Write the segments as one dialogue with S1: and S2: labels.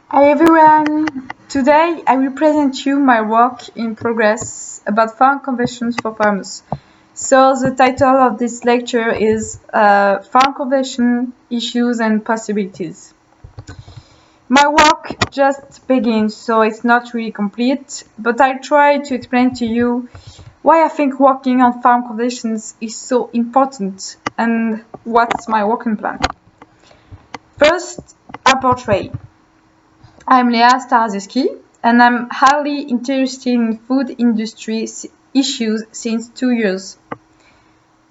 S1: Hi everyone! Today I will present you my work in progress about farm conversions for farmers. So the title of this lecture is Farm Conversion Issues and Possibilities. My work just begins, so it's not really complete, but I'll try to explain to you why I think working on farm conversions is so important and what's my working plan. First, a portrait. I'm Lea Starzewski, and I'm highly interested in food industry issues since 2 years.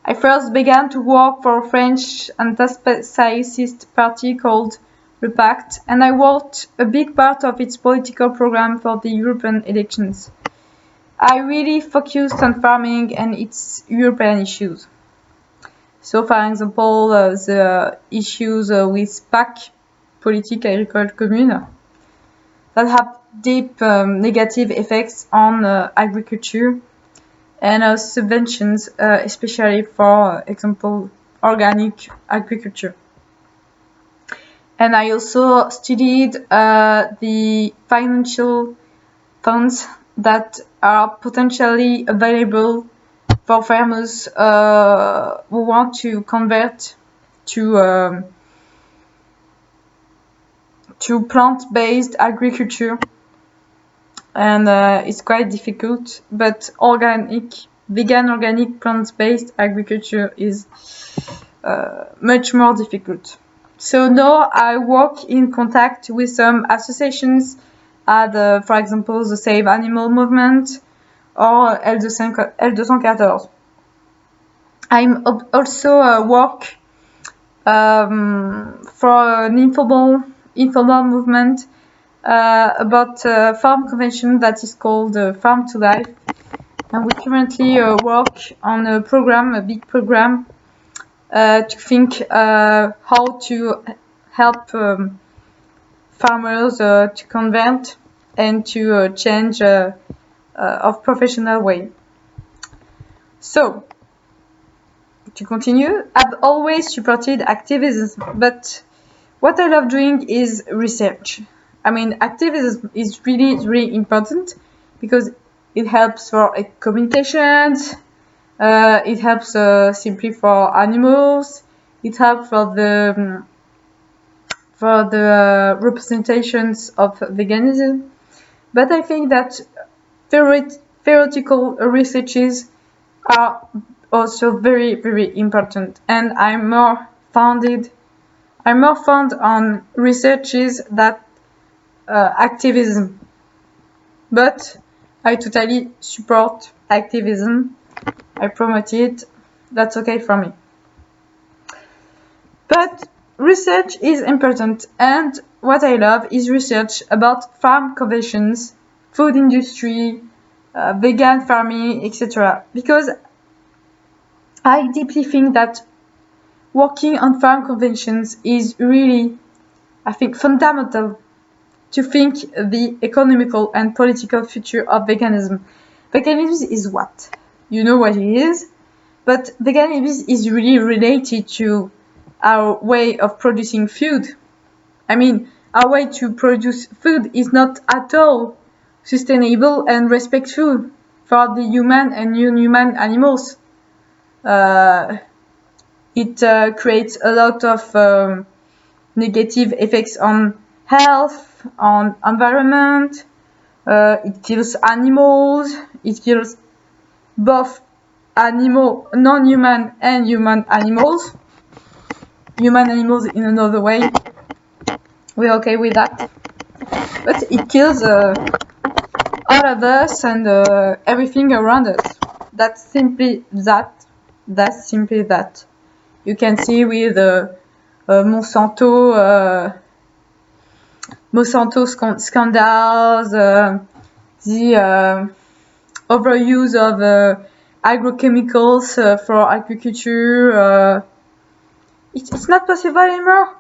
S1: I first began to work for a French anti-spacist party called Le Pacte, and I worked a big part of its political program for the European elections. I really focused on farming and its European issues. So, for example, the issues with PAC, Politique Agricole Commune, that have deep negative effects on agriculture and subventions, especially for example, organic agriculture. And I also studied the financial funds that are potentially available for farmers who want to convert to plant-based agriculture, and it's quite difficult, but vegan organic plant-based agriculture is much more difficult. So now I work in contact with some associations at, for example, the Save Animal Movement or L214. I'm also work for an informal movement about farm convention that is called Farm to Life, and we currently work on a big program to think how to help farmers to convert and to change of professional way. So, to continue, I've always supported activism, but what I love doing is research. I mean, activism is really important because it helps for communications, it helps simply for animals, it helps for the representations of veganism. But I think that theoretical researches are also very important, and I'm more fond on researches that activism. But I totally support activism. I promote it. That's okay for me. But research is important, and what I love is research about farm conversions, food industry, vegan farming, etc. Because I deeply think that working on farm conventions is really, I think, fundamental to think the economical and political future of veganism. Veganism is what? You know what it is, but veganism is really related to our way of producing food. I mean, our way to produce food is not at all sustainable and respectful for the human and non-human animals. It creates a lot of negative effects on health, on environment. It kills animals. It kills both non-human and human animals. Human animals in another way. We're okay with that. But it kills all of us and everything around us. That's simply that. That's simply that. You can see with Monsanto scandals, the overuse of agrochemicals for agriculture. It's not possible anymore.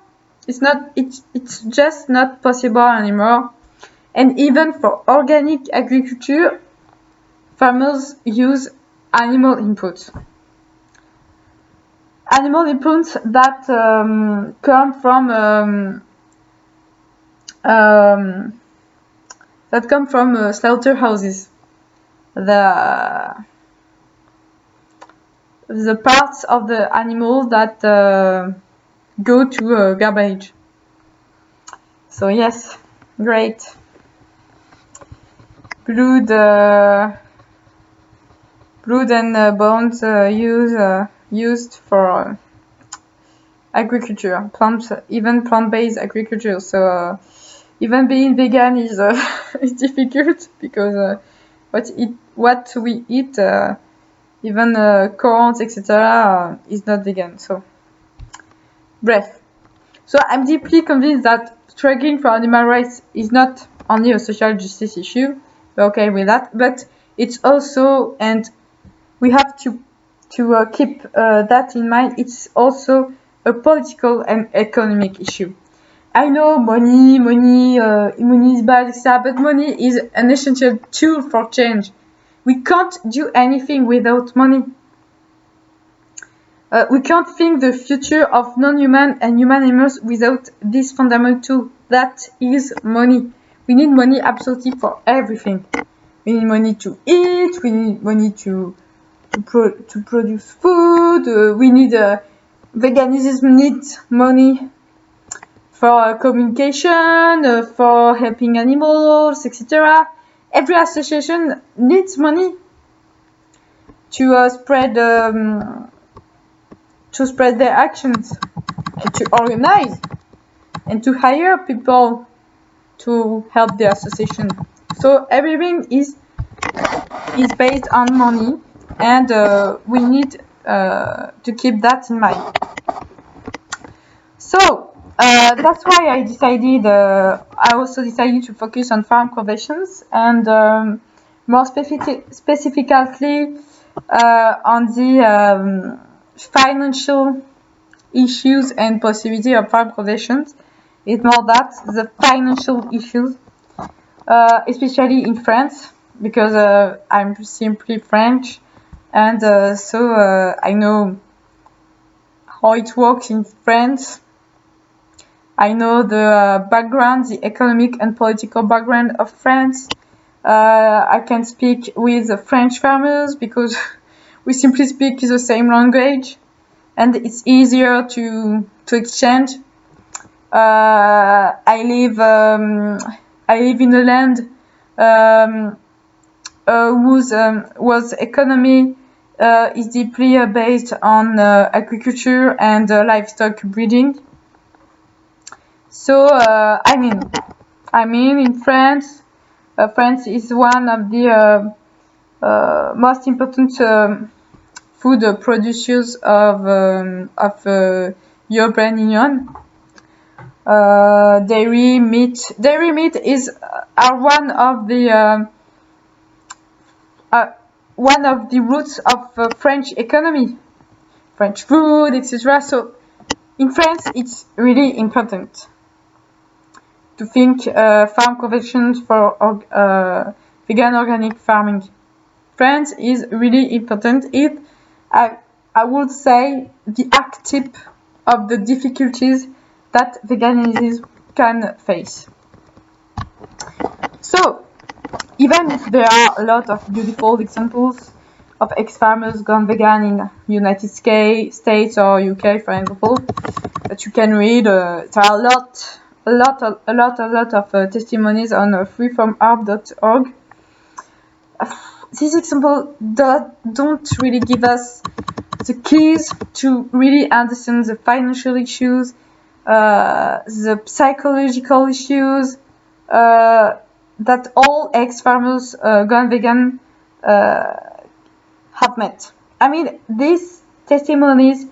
S1: It's just not possible anymore. And even for organic agriculture, farmers use animal inputs. Animal inputs that come from um, that come from slaughterhouses. The parts of the animal that go to garbage. So yes, great. Blood and bones used for agriculture, even plant-based agriculture. So even being vegan is is difficult because what we eat, even corns, etc., is not vegan. So breath. So I'm deeply convinced that struggling for animal rights is not only a social justice issue. We're okay with that, but it's also, and we have to keep that in mind, it's also a political and economic issue. I know money is bad, etc., but money is an essential tool for change. We can't do anything without money. We can't think the future of non-human and human animals without this fundamental tool. That is money. We need money absolutely for everything. We need money to eat. We need money to produce food. We need veganism needs money for communication, for helping animals, etc. Every association needs money to spread their actions, and to organize, and to hire people to help the association. So everything is based on money, and we need to keep that in mind. So that's why I also decided to focus on farm conversions, and more specifically on the financial issues and possibility of farm conversions. It's more that the financial issues, especially in France, because I'm simply French, and so I know how it works in France. I know the background, the economic and political background of France. I can speak with the French farmers because we simply speak the same language, and it's easier to exchange. I live in a land whose economy is deeply based on agriculture and livestock breeding. So I mean in France, France is one of the most important food producers of European Union. Dairy meat are one of the roots of French economy, French food, etc. So in France, it's really important to think farm conversions for vegan organic farming. France is really important. I would say the archetype of the difficulties that veganism can face. So, even if there are a lot of beautiful examples of ex-farmers gone vegan in United States or UK, for example, that you can read, there are a lot of testimonies on freefromharm.org. These examples don't really give us the keys to really understand the financial issues, the psychological issues that all ex-farmers gone vegan have met. I mean, these testimonies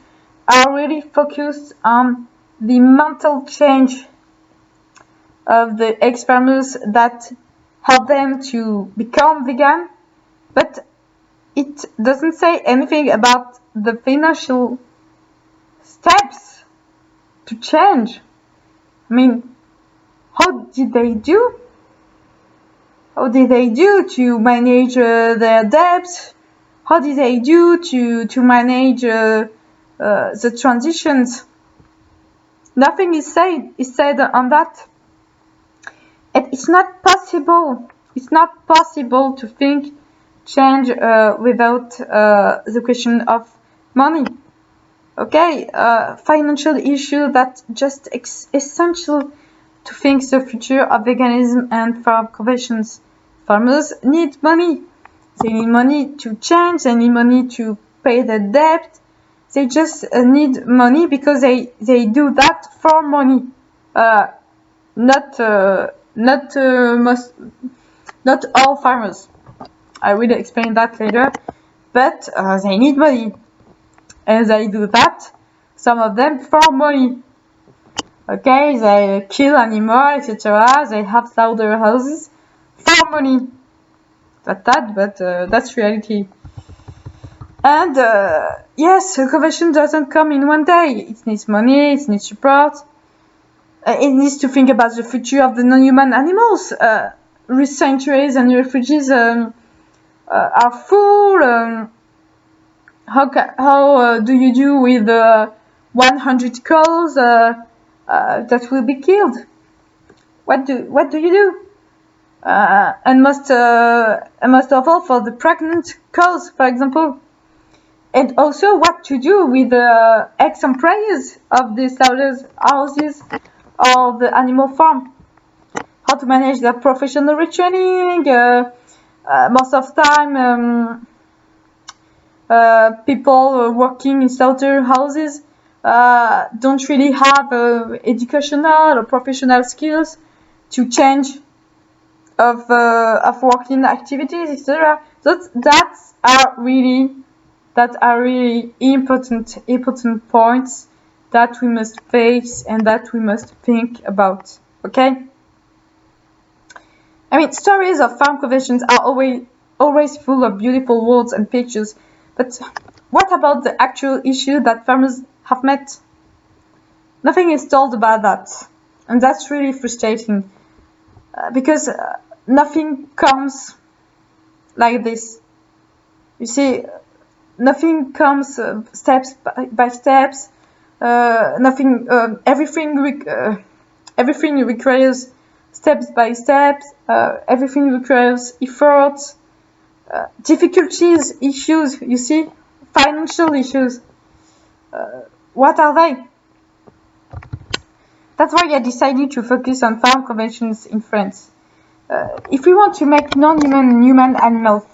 S1: are really focused on the mental change of the ex-farmers that help them to become vegan, but it doesn't say anything about the financial steps to change. I mean, how did they do? How did they do to manage their debts? How did they do to manage the transitions? Nothing is said on that. it's not possible. It's not possible to think change without the question of money. Okay, financial issue that just essential to think the future of veganism and farm conversions. Farmers need money. They need money to change. They need money to pay their debt. They just need money because they do that for money. Not all farmers. I will explain that later. But they need money. And they do that, some of them for money. Okay, they kill animals, etc. They have slaughterhouses for money. But that's reality. And yes, conversion doesn't come in one day. It needs money, it needs support. It needs to think about the future of the non-human animals. Sanctuaries and refuges are full. How do you do with 100 cows that will be killed? What do you do? And most of all for the pregnant cows, for example. And also what to do with the ex-employees of the slaughterhouses or the animal farm. How to manage their professional retraining. Most of the time, people working in slaughterhouses don't really have educational or professional skills to change of working activities, etc. That are really important points that we must face and that we must think about. Okay. I mean, stories of farm conversions are always full of beautiful words and pictures. But what about the actual issue that farmers have met? Nothing is told about that. And that's really frustrating. Because nothing comes like this. You see, nothing comes steps by steps. Everything requires steps by steps. Everything requires effort. Difficulties, issues, you see, financial issues. What are they? That's why I decided to focus on farm conversions in France. If we want to make non-human and human animals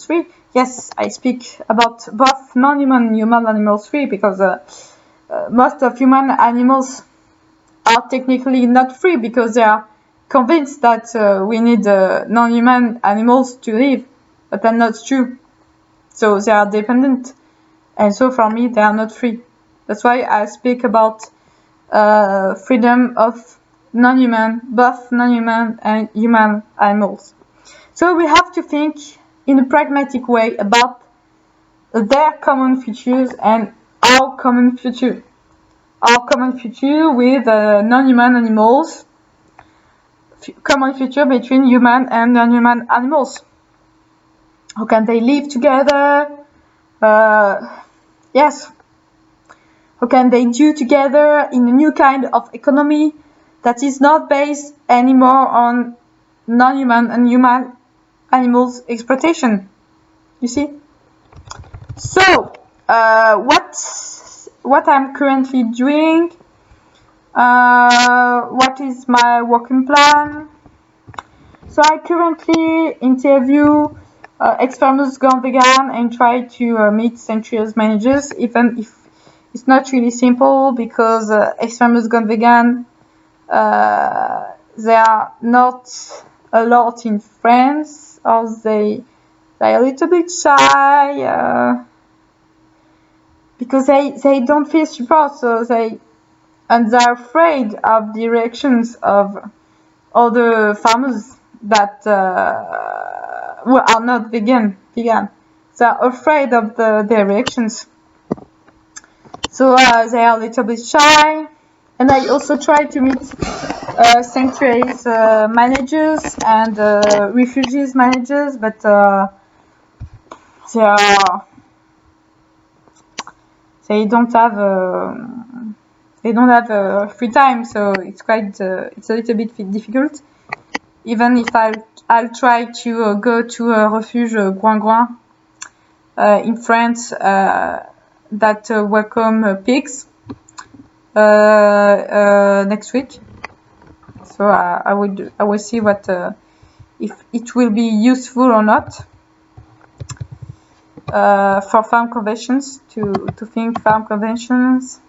S1: free, yes, I speak about both non-human and human animals free because most of human animals are technically not free because they are convinced that we need non-human animals to live, but that's not true. So they are dependent, and so for me they are not free. That's why I speak about freedom of both non-human and human animals. So we have to think in a pragmatic way about their common futures and our common future. Our common future with non-human animals, common future between human and non-human animals. How can they live together? Yes. How can they do together in a new kind of economy that is not based anymore on non-human and human animals exploitation? You see? So, what I'm currently doing? What is my working plan? So I currently interview ex-farmers gone vegan and try to meet sanctuaries managers, even if it's not really simple because ex-farmers gone vegan, they are not a lot in France, or they are a little bit shy because they don't feel support, so they're afraid of the reactions of other farmers that who are not vegan. They're afraid of their reactions. So they are a little bit shy. And I also try to meet sanctuaries managers and refugees managers, but they don't have free time, so it's a little bit difficult. even if I'll try to go to a refuge Groin in France that welcome pigs next week. So I will see what if it will be useful or not for farm conventions to think farm conventions.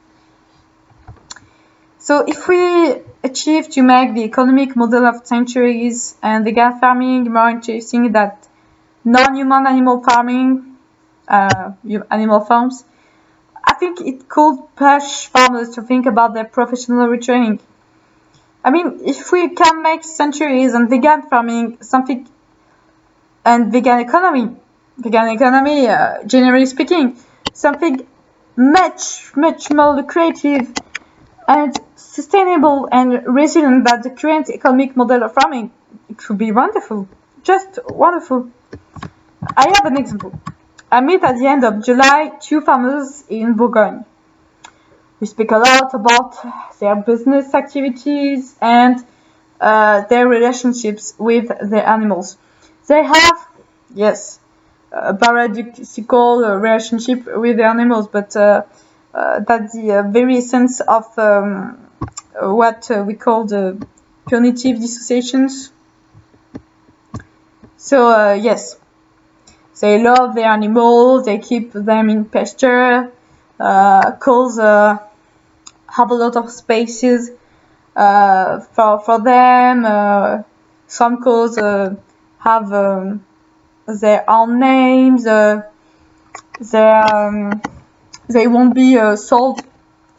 S1: So if we achieve to make the economic model of sanctuaries and vegan farming more interesting than non-human animal farming, animal farms, I think it could push farmers to think about their professional retraining. I mean, if we can make sanctuaries and vegan farming something, and vegan economy, generally speaking, something much more lucrative and sustainable and resilient than the current economic model of farming, it would be wonderful. Just wonderful. I have an example. I met at the end of July 2 farmers in Bourgogne. We speak a lot about their business activities and their relationships with their animals. They have, yes, a paradoxical relationship with the animals, but that's the very essence of what we call the cognitive dissociations. So yes, they love their animals, they keep them in pasture, cows have a lot of spaces for them. Some cows have their own names. They won't be sold.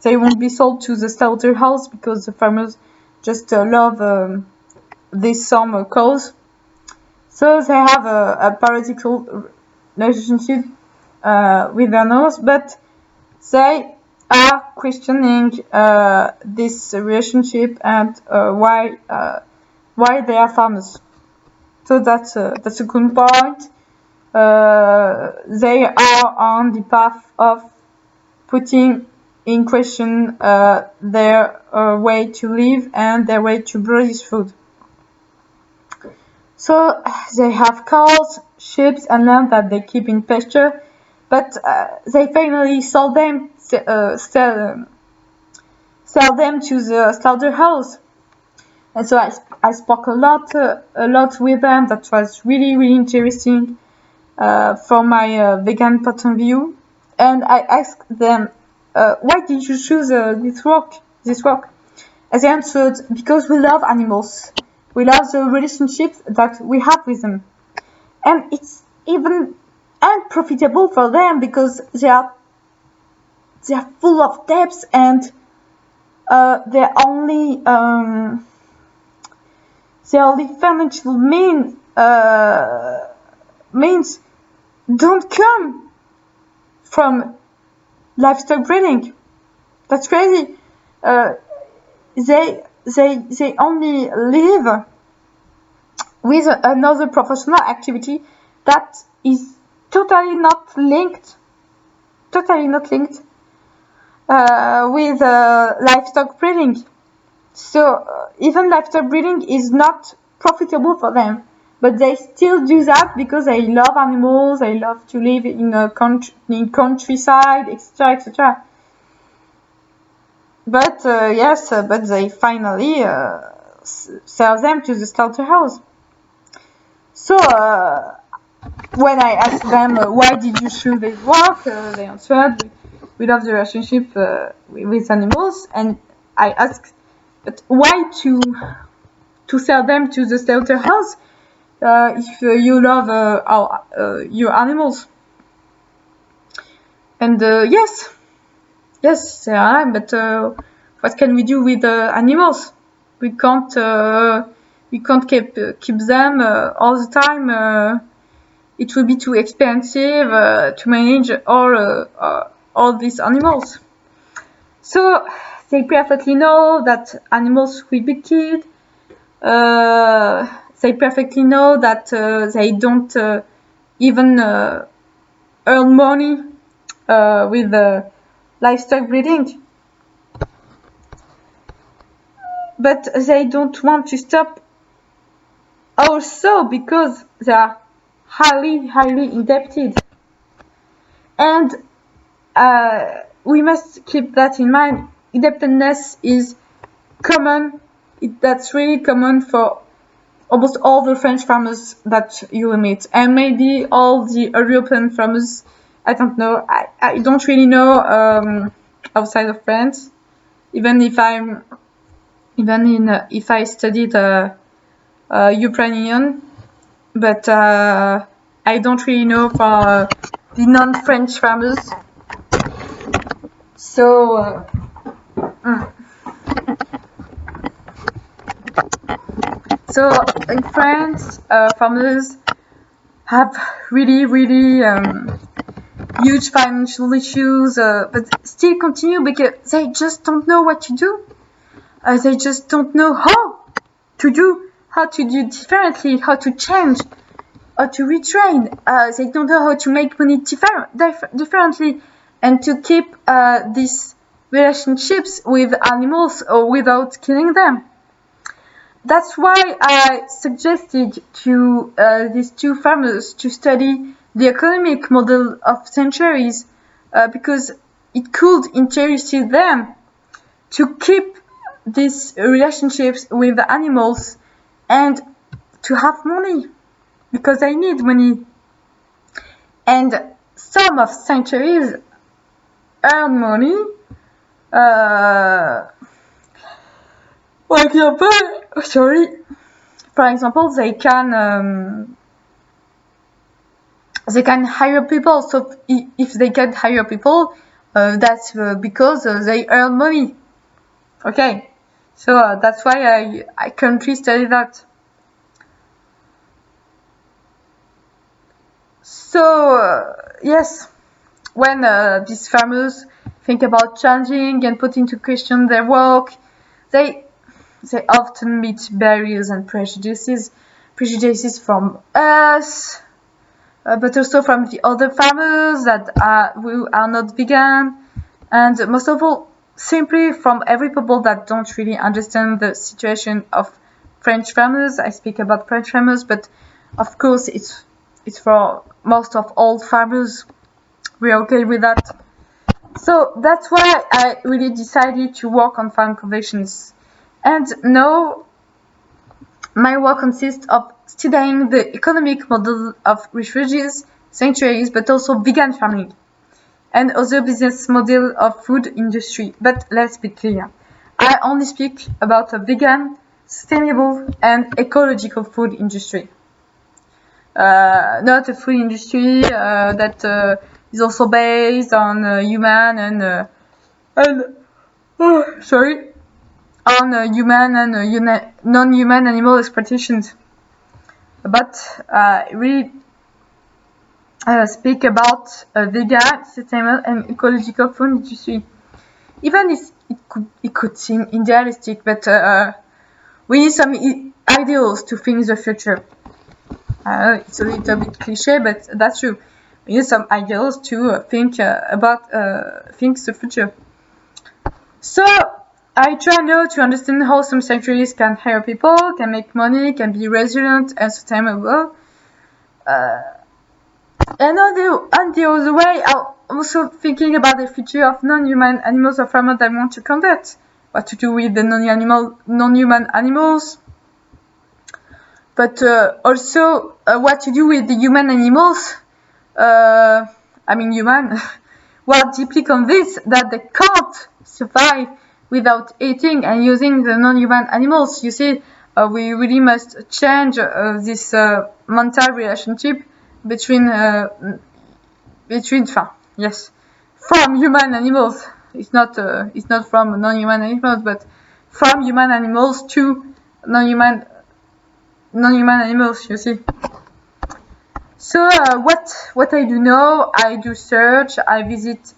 S1: They won't be sold to the slaughterhouse because the farmers just love these some cows. So they have a paradoxical relationship with their animals, but they are questioning this relationship and why they are farmers. So that's a good point. They are on the path of putting in question their way to live and their way to produce food. So they have cows, sheep, and lamb that they keep in pasture, but they finally sell them to the slaughterhouse. And so I spoke a lot with them. That was really interesting from my vegan point of view. And I asked them, why did you choose this work? And they answered, because we love animals. We love the relationships that we have with them. And it's even unprofitable for them because they are full of debts and their only financial means don't come from livestock breeding. That's crazy. They only live with another professional activity that is totally not linked with livestock breeding. So even livestock breeding is not profitable for them, but they still do that because they love animals, they love to live in countryside, etc. But but they finally sell them to the slaughterhouse. So when I asked them why did you choose this work, they answered, we love the relationship with animals. And I asked, but why to sell them to the slaughterhouse if you love your animals? And yes, they are. But what can we do with animals? We can't keep them all the time. It will be too expensive to manage all these animals. So they perfectly know that animals will be killed. They perfectly know that they don't even earn money with livestock breeding. But they don't want to stop Also because they are highly indebted. And we must keep that in mind. Indebtedness is common. That's really common for almost all the French farmers that you will meet, and maybe all the European farmers. I don't know. I don't really know outside of France. Even if if I studied Ukrainian, but I don't really know for the non-French farmers. So. So in France, farmers have really huge financial issues, but still continue because they just don't know what to do. They just don't know how to do differently, how to change, how to retrain. They don't know how to make money differently and to keep these relationships with animals or without killing them. That's why I suggested to these two farmers to study the economic model of sanctuaries because it could interest them to keep these relationships with the animals and to have money because they need money. And some of sanctuaries earn money. For example, they can hire people. So if they can hire people, that's because they earn money. Okay, so that's why I currently study that. So yes, when these farmers think about changing and put into question their work, they often meet barriers and prejudices from us, but also from the other farmers who are not vegan, and most of all, simply from every people that don't really understand the situation of French farmers. I speak about French farmers, but of course it's for most of all farmers. We're okay with that. So that's why I really decided to work on farm conventions. And now my work consists of studying the economic model of refuges, sanctuaries, but also vegan farming and other business model of food industry. But let's be clear, I only speak about a vegan, sustainable and ecological food industry. Not a food industry that is also based on human and human and non-human animal exploitations. But we speak about vegan, sustainable, and ecological food industry. Even if it could seem idealistic, but we need some ideals to think the future. It's a little bit cliche, but that's true. We need some ideals to think about the future. So I try now to understand how some sanctuaries can hire people, can make money, can be resilient and sustainable. And on the other way, I'm also thinking about the future of non-human animals or farmers that want to convert. What to do with the non-human animals, but also what to do with the human animals. Human, who are deeply convinced that they can't survive without eating and using the non-human animals. You see, we really must change this mental relationship between from human animals. It's not from non-human animals, but from human animals to non-human animals. You see. So what I do now, I do search, I visit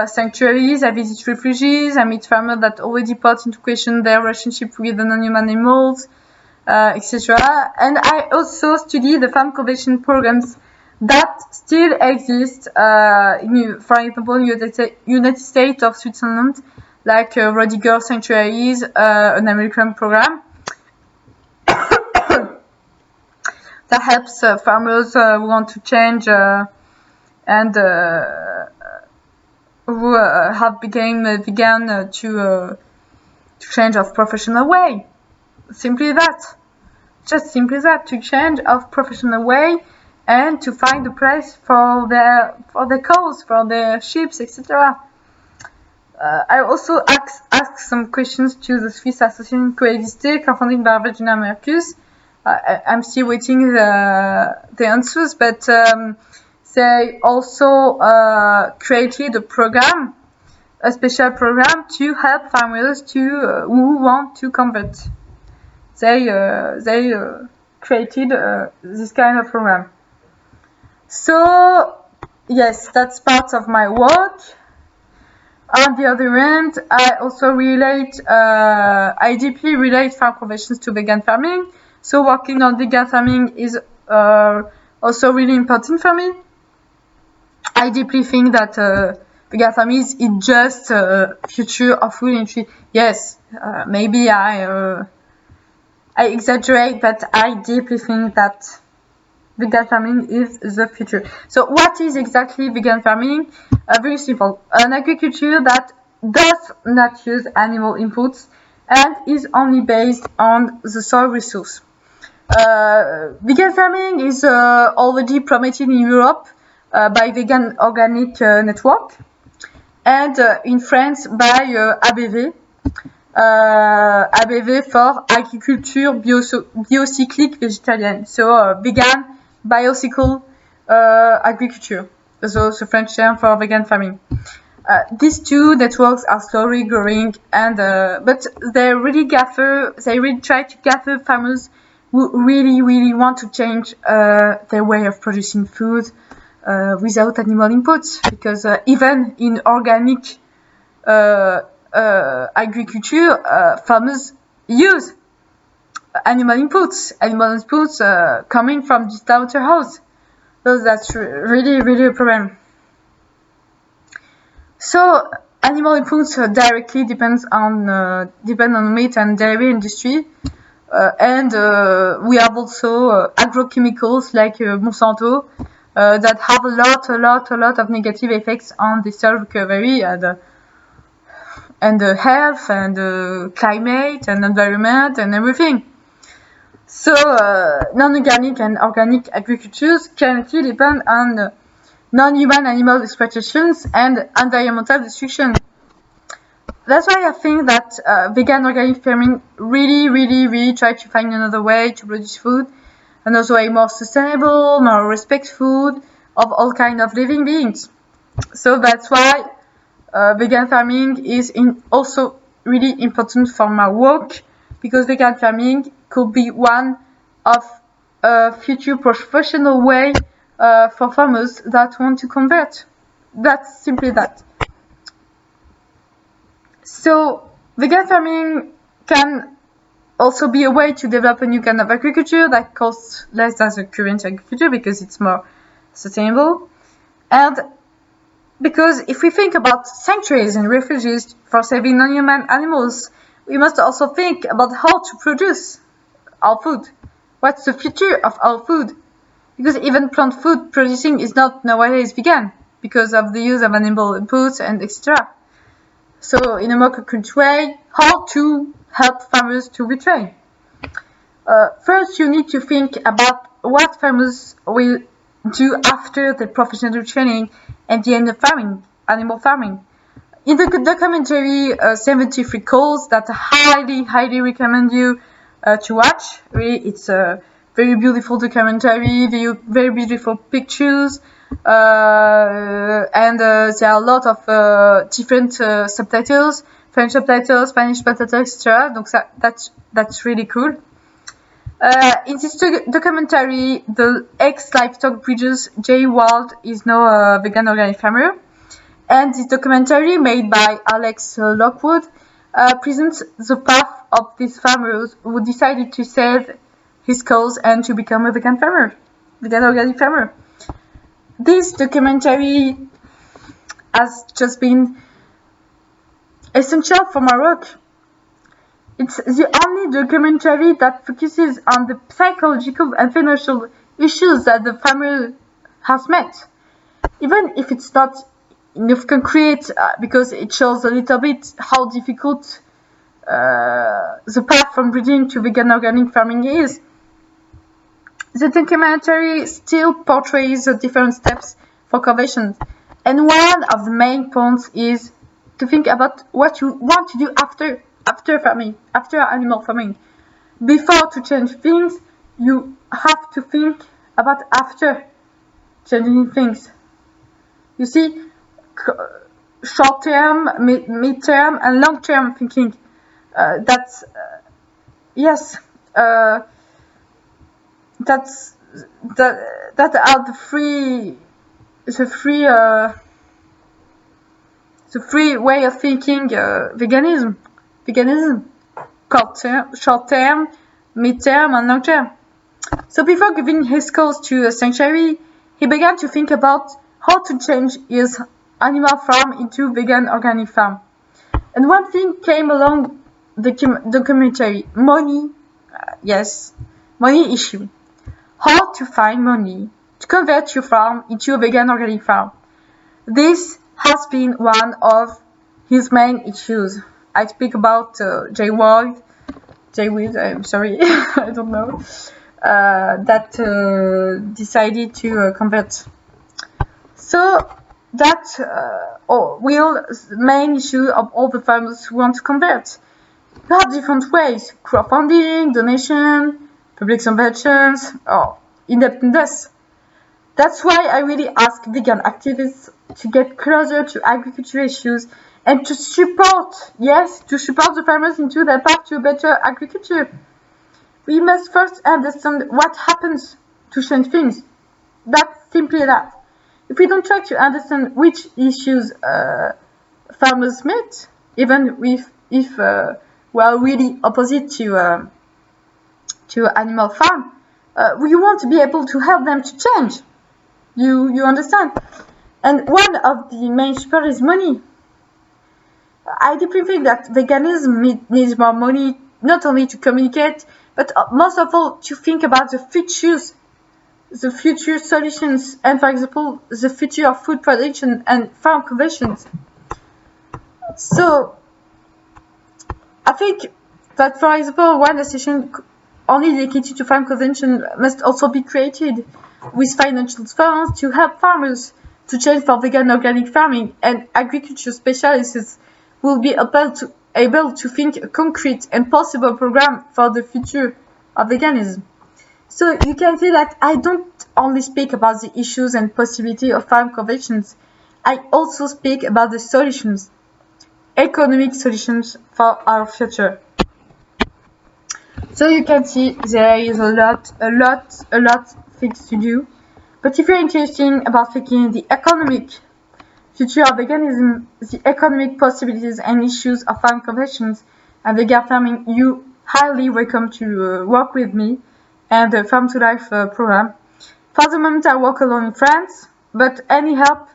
S1: sanctuaries, I visit refugees, I meet farmers that already put into question their relationship with the non-human animals, etc. And I also study the farm conversion programs that still exist, for example, United States of Switzerland, like Rodiger Sanctuaries, an American program. that helps farmers who want to change and who have become vegan to change of professional way. Simply that. Just simply that, to change of professional way and to find a place for their cows, for their sheep, etc. I also asked some questions to the Swiss Association Coexister, co-founded by Virginia Mercus. I'm still waiting the answers, but they also created a program, a special program to help farmers who want to convert. They created this kind of program. So yes, that's part of my work. On the other hand, I also I deeply relate farm conversions to vegan farming. So working on vegan farming is also really important for me. I deeply think that vegan farming is just future of food industry. Yes, maybe I exaggerate, but I deeply think that vegan farming is the future. So what is exactly vegan farming? Very simple. An agriculture that does not use animal inputs and is only based on the soil resource. Vegan farming is already promoted in Europe by Vegan Organic Network and in France by ABV. ABV for Agriculture Biocyclique Végétalienne. So vegan biocycle agriculture, so the French term for vegan farming. These two networks are slowly growing, and but they really try to gather farmers who really want to change their way of producing food without animal inputs, because even in organic agriculture, farmers use animal inputs coming from the slaughterhouse. So that's really a problem. So animal inputs directly depend on meat and dairy industry, and we have also agrochemicals like Monsanto that have a lot of negative effects on the soil recovery and health and climate and environment and everything. So non-organic and organic agricultures currently depend on non-human animal exploitations and environmental destruction. That's why I think that vegan organic farming really try to find another way to produce food, another way more sustainable, more respectful of all kinds of living beings. So that's why vegan farming is also really important for my work, because vegan farming could be one of a future professional way for farmers that want to convert. That's simply that. So vegan farming can also be a way to develop a new kind of agriculture that costs less than the current agriculture because it's more sustainable. And because if we think about sanctuaries and refuges for saving non-human animals, we must also think about how to produce our food. What's the future of our food? Because even plant food producing is not nowadays vegan because of the use of animal inputs and etc. So in a more concrete way, how to help farmers to retrain? First, you need to think about what farmers will do after the professional training and the end of animal farming. In the documentary 73 Calls that I highly recommend you to watch. Really, it's a very beautiful documentary, very beautiful pictures, and there are a lot of different subtitles, French subtitles, Spanish subtitles, etc. Donc that's really cool. In this documentary, the ex-livestock breeder Jay Wald is now a vegan organic farmer. And this documentary, made by Alex Lockwood, presents the path of these farmers who decided to save his cows and to become a vegan organic farmer. This documentary has just been essential for my work. It's the only documentary that focuses on the psychological and financial issues that the family has met. Even if it's not enough concrete, because it shows a little bit how difficult the path from breeding to vegan organic farming is. The documentary still portrays the different steps for conversion, and one of the main points is to think about what you want to do after farming, after animal farming. Before to change things, you have to think about after changing things. You see, short-term, mid-term, and long-term thinking. That's yes. That are the three way of thinking veganism, short term, mid term, and long term. So before giving his cause to a sanctuary, he began to think about how to change his animal farm into vegan organic farm. And one thing came along the documentary: money. Yes, money issue. How to find money to convert your farm into a vegan organic farm. This has been one of his main issues. I speak about Jay Wood, I'm sorry, I don't know, that decided to convert. So that will the main issue of all the farmers who want to convert. You have different ways: crowdfunding, donation, public subventions, or independence. That's why I really ask vegan activists to get closer to agriculture issues and to support the farmers into their path to better agriculture. We must first understand what happens to change things. That's simply that. If we don't try to understand which issues farmers meet, even if we are really opposite to animal farm, we won't be able to help them to change. You understand? And one of the main support is money. I deeply think that veganism needs more money, not only to communicate, but most of all to think about the future solutions, and for example, the future of food production and farm conversions. So, I think that, for example, one association only dedicated to farm conversion must also be created with financial funds to help farmers to change for vegan organic farming, and agriculture specialists will be able to think a concrete and possible program for the future of veganism. So you can see that I don't only speak about the issues and possibility of farm conversions, I also speak about the solutions, economic solutions for our future. So you can see there is a lot things to do. But if you're interested about thinking the economic future of veganism, the economic possibilities and issues of farm conversions and vegan farming, you highly welcome to work with me and the Farm to Life program. For the moment, I work alone in France, but any help,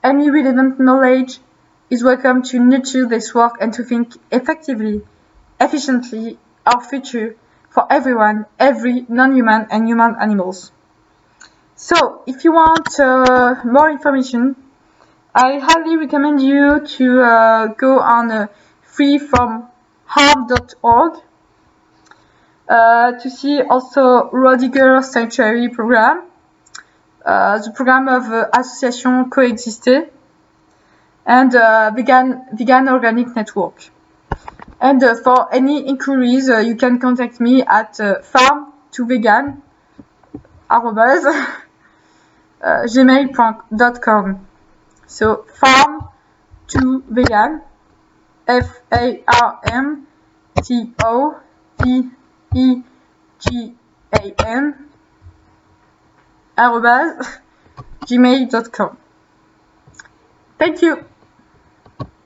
S1: any relevant knowledge is welcome to nurture this work and to think effectively, efficiently, our future for everyone, every non-human and human animals. So, if you want more information, I highly recommend you to go on freefromharm.org to see also Rodiger Sanctuary program, the program of Association Coexister, and Vegan Organic Network. And for any inquiries, you can contact me at farm2vegan @gmail.com. So farm2vegan, FARMTOVEGAN @gmail.com. Thank you.